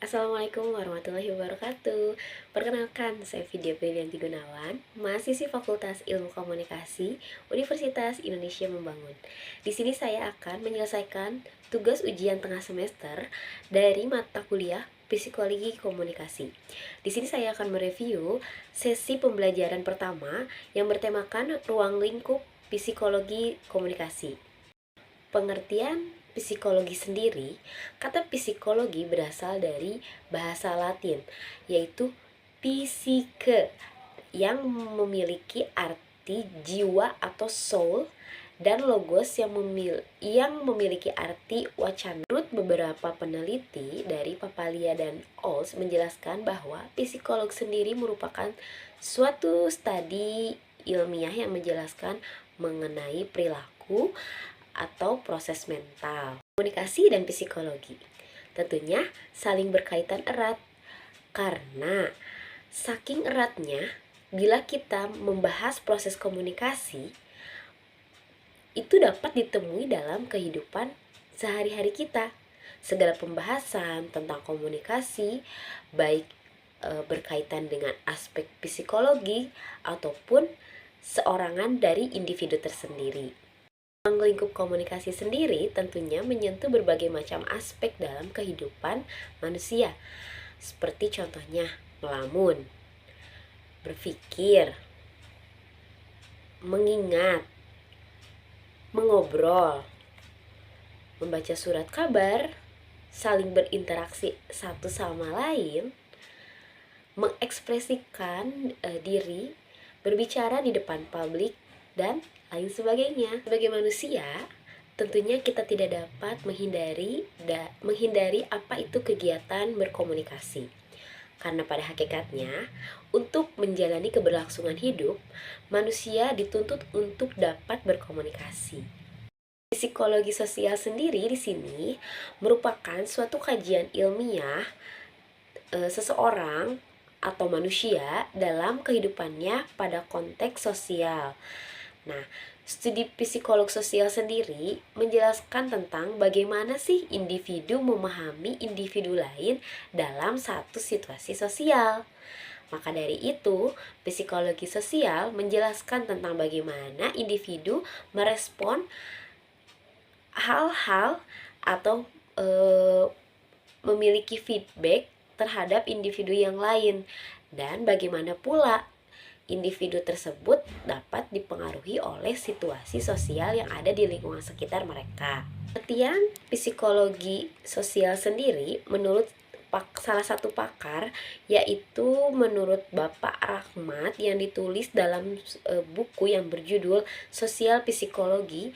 Assalamualaikum warahmatullahi wabarakatuh. Perkenalkan, saya Vidya Brilianti Gunawan, mahasiswi Fakultas Ilmu Komunikasi Universitas Indonesia Membangun. Di sini saya akan menyelesaikan tugas ujian tengah semester dari mata kuliah Psikologi Komunikasi. Di sini saya akan mereview sesi pembelajaran pertama yang bertemakan ruang lingkup psikologi komunikasi. Pengertian psikologi sendiri, kata psikologi berasal dari bahasa Latin, yaitu psyche, yang memiliki arti jiwa atau soul, dan logos yang memiliki arti wacana. Menurut beberapa peneliti dari Papalia dan Ols menjelaskan bahwa psikolog sendiri merupakan suatu studi ilmiah yang menjelaskan mengenai perilaku atau proses mental. Komunikasi dan psikologi tentunya saling berkaitan erat karena saking eratnya bila kita membahas proses komunikasi itu dapat ditemui dalam kehidupan sehari-hari kita. Segala pembahasan tentang komunikasi baik berkaitan dengan aspek psikologi ataupun seorangan dari individu tersendiri. Ruang lingkup komunikasi sendiri tentunya menyentuh berbagai macam aspek dalam kehidupan manusia, seperti contohnya melamun, berpikir, mengingat, mengobrol, membaca surat kabar, saling berinteraksi satu sama lain, mengekspresikan diri, berbicara di depan publik, dan lain sebagainya. Sebagai manusia, tentunya kita tidak dapat menghindari apa itu kegiatan berkomunikasi. Karena pada hakikatnya, untuk menjalani keberlangsungan hidup, manusia dituntut untuk dapat berkomunikasi. Psikologi sosial sendiri di sini merupakan suatu kajian ilmiah seseorang atau manusia dalam kehidupannya pada konteks sosial. Nah, studi psikolog sosial sendiri menjelaskan tentang bagaimana sih individu memahami individu lain dalam satu situasi sosial. Maka dari itu, psikologi sosial menjelaskan tentang bagaimana individu merespon hal-hal atau memiliki feedback terhadap individu yang lain, dan bagaimana pula individu tersebut dapat dipengaruhi oleh situasi sosial yang ada di lingkungan sekitar mereka. Pengertian psikologi sosial sendiri menurut salah satu pakar, yaitu menurut Bapak Rahmat yang ditulis dalam buku yang berjudul Sosial Psikologi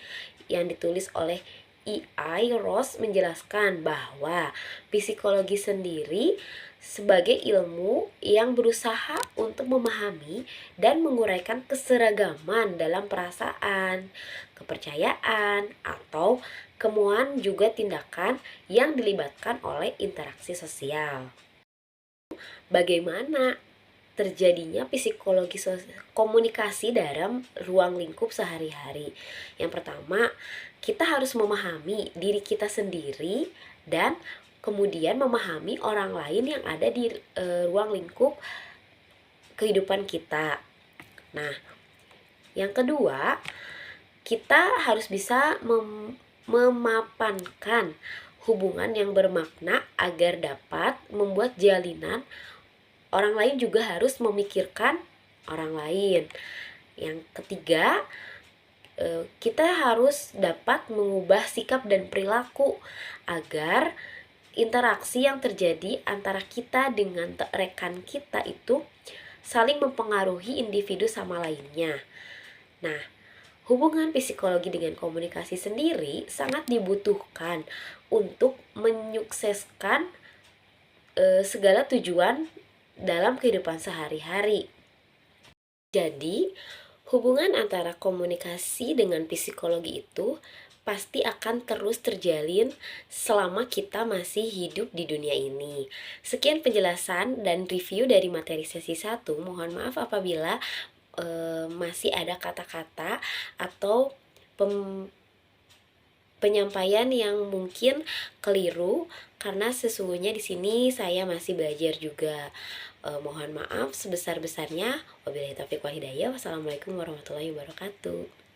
yang ditulis oleh E.I. Ross, menjelaskan bahwa psikologi sendiri sebagai ilmu yang berusaha untuk memahami dan menguraikan keseragaman dalam perasaan, kepercayaan, atau kemauan juga tindakan yang dilibatkan oleh interaksi sosial. Bagaimana terjadinya psikologi komunikasi dalam ruang lingkup sehari-hari? Yang pertama, kita harus memahami diri kita sendiri dan kemudian memahami orang lain yang ada di ruang lingkup kehidupan kita. Nah, yang kedua, kita harus bisa memapankan hubungan yang bermakna agar dapat membuat jalinan. Orang lain juga harus memikirkan orang lain. Yang ketiga, kita harus dapat mengubah sikap dan perilaku agar interaksi yang terjadi antara kita dengan rekan kita itu saling mempengaruhi individu sama lainnya. Nah, hubungan psikologi dengan komunikasi sendiri sangat dibutuhkan untuk menyukseskan segala tujuan dalam kehidupan sehari-hari. Jadi, hubungan antara komunikasi dengan psikologi itu pasti akan terus terjalin selama kita masih hidup di dunia ini. Sekian penjelasan dan review dari materi sesi 1. Mohon maaf apabila masih ada kata-kata atau penyampaian yang mungkin keliru, karena sesungguhnya di sini saya masih belajar juga. Mohon maaf sebesar-besarnya. Wabillahi taufiq wal hidayah. Wassalamualaikum warahmatullahi wabarakatuh.